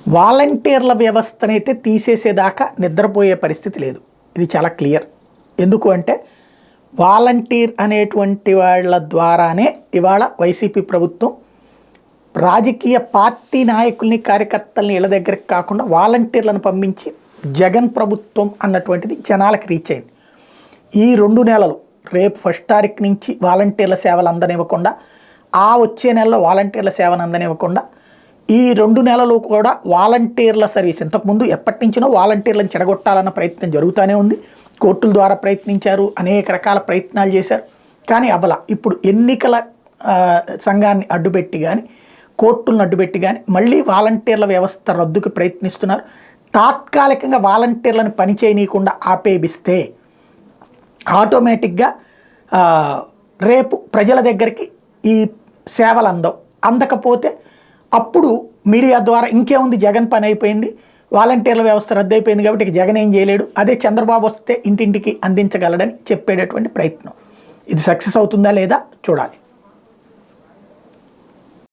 వాలంటీర్ల వ్యవస్థనైతే తీసేసేదాకా నిద్రపోయే పరిస్థితి లేదు. ఇది చాలా క్లియర్. ఎందుకు అంటే వాలంటీర్ అనేటువంటి వాళ్ళ ద్వారానే ఇవాళ వైసీపీ ప్రభుత్వం రాజకీయ పార్టీ నాయకుల్ని కార్యకర్తల్ని ఇళ్ళ దగ్గరికి కాకుండా వాలంటీర్లను పంపించి జగన్ ప్రభుత్వం అన్నటువంటిది జనాలకు రీచ్ అయింది. ఈ 2 నెలలు రేపు 1 తారీఖు నుంచి వాలంటీర్ల సేవలు అందనివ్వకుండా, ఆ వచ్చే నెలలో వాలంటీర్ల సేవను అందనివ్వకుండా, ఈ 2 నెలలు కూడా వాలంటీర్ల సర్వీస్ ఇంతకుముందు ఎప్పటి నుంచినో వాలంటీర్లను చెడగొట్టాలన్న ప్రయత్నం జరుగుతూనే ఉంది. కోర్టుల ద్వారా ప్రయత్నించారు, అనేక రకాల ప్రయత్నాలు చేశారు, కానీ అవ్వల. ఇప్పుడు ఎన్నికల సంఘాన్ని అడ్డుపెట్టి కానీ కోర్టులను అడ్డుపెట్టి కానీ మళ్ళీ వాలంటీర్ల వ్యవస్థ రద్దుకు ప్రయత్నిస్తున్నారు. తాత్కాలికంగా వాలంటీర్లను పని చేయనీయకుండా ఆపేపిస్తే ఆటోమేటిక్గా రేపు ప్రజల దగ్గరికి ఈ సేవలు అందకపోతే అప్పుడు మీడియా ద్వారా ఇంకేముంది, జగన్ పని అయిపోయింది, వాలంటీర్ల వ్యవస్థ రద్దు అయిపోయింది కాబట్టి ఇక జగన్ ఏం చేయలేడు, అదే చంద్రబాబు వస్తే ఇంటింటికి అందించగలడని చెప్పేటటువంటి ప్రయత్నం. ఇది సక్సెస్ అవుతుందా లేదా చూడాలి.